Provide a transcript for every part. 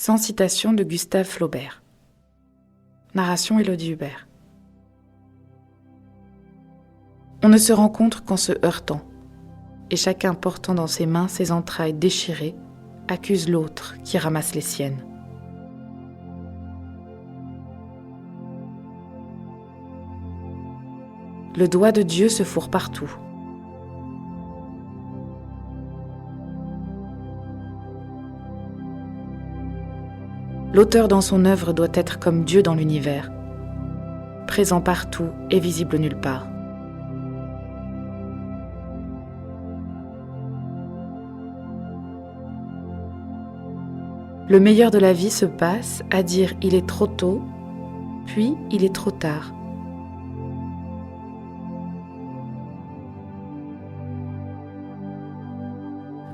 Sans citation de Gustave Flaubert. Narration Élodie Hubert. On ne se rencontre qu'en se heurtant, et chacun portant dans ses mains ses entrailles déchirées, accuse l'autre qui ramasse les siennes. Le doigt de Dieu se fourre partout. L'auteur dans son œuvre doit être comme Dieu dans l'univers, présent partout et visible nulle part. Le meilleur de la vie se passe à dire « il est trop tôt », puis « il est trop tard ».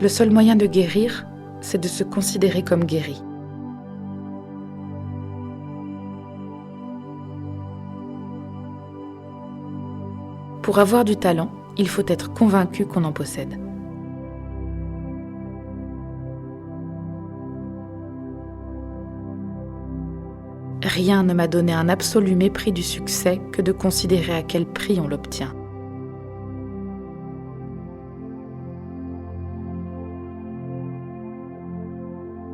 Le seul moyen de guérir, c'est de se considérer comme guéri. Pour avoir du talent, il faut être convaincu qu'on en possède. Rien ne m'a donné un absolu mépris du succès que de considérer à quel prix on l'obtient.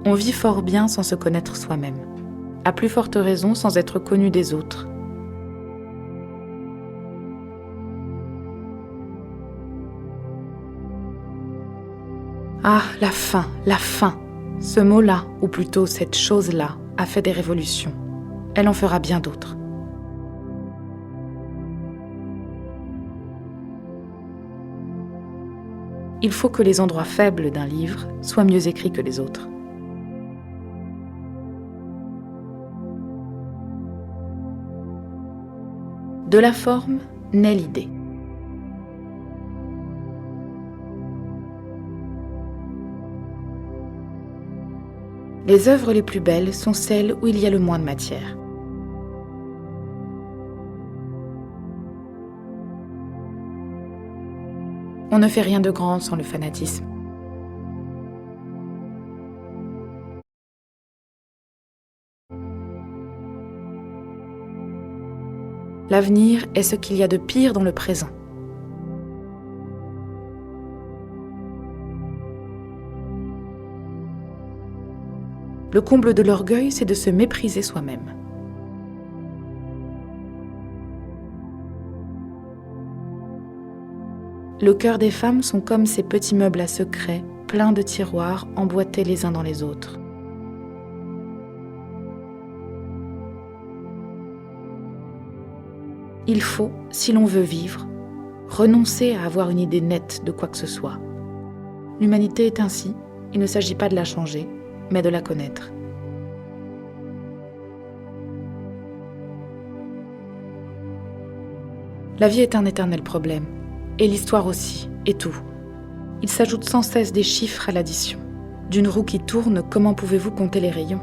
On vit fort bien sans se connaître soi-même, à plus forte raison sans être connu des autres. Ah, la faim, ce mot-là, ou plutôt cette chose-là, a fait des révolutions. Elle en fera bien d'autres. Il faut que les endroits faibles d'un livre soient mieux écrits que les autres. De la forme naît l'idée. Les œuvres les plus belles sont celles où il y a le moins de matière. On ne fait rien de grand sans le fanatisme. L'avenir est ce qu'il y a de pire dans le présent. Le comble de l'orgueil, c'est de se mépriser soi-même. Le cœur des femmes sont comme ces petits meubles à secret, pleins de tiroirs emboîtés les uns dans les autres. Il faut, si l'on veut vivre, renoncer à avoir une idée nette de quoi que ce soit. L'humanité est ainsi, il ne s'agit pas de la changer, mais de la connaître. La vie est un éternel problème, et l'histoire aussi, et tout. Il s'ajoute sans cesse des chiffres à l'addition. D'une roue qui tourne, comment pouvez-vous compter les rayons ?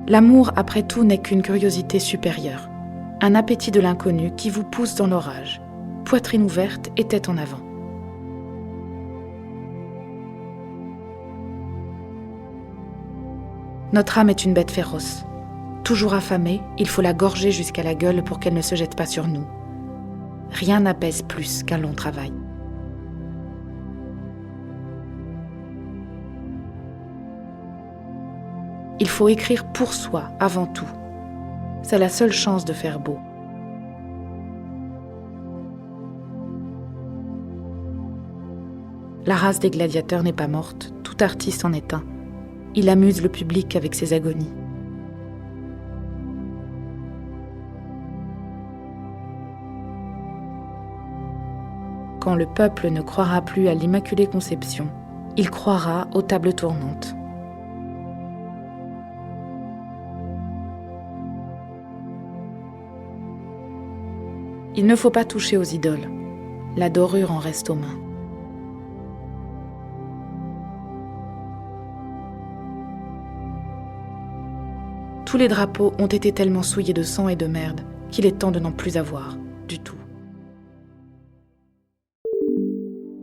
L'amour, après tout, n'est qu'une curiosité supérieure, un appétit de l'inconnu qui vous pousse dans l'orage, poitrine ouverte et tête en avant. Notre âme est une bête féroce. Toujours affamée, il faut la gorger jusqu'à la gueule pour qu'elle ne se jette pas sur nous. Rien n'apaise plus qu'un long travail. Il faut écrire pour soi avant tout. C'est la seule chance de faire beau. La race des gladiateurs n'est pas morte, tout artiste en est un. Il amuse le public avec ses agonies. Quand le peuple ne croira plus à l'Immaculée Conception, il croira aux tables tournantes. Il ne faut pas toucher aux idoles. La dorure en reste aux mains. Tous les drapeaux ont été tellement souillés de sang et de merde qu'il est temps de n'en plus avoir du tout.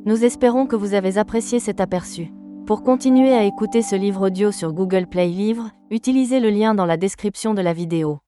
Nous espérons que vous avez apprécié cet aperçu. Pour continuer à écouter ce livre audio sur Google Play Livres, utilisez le lien dans la description de la vidéo.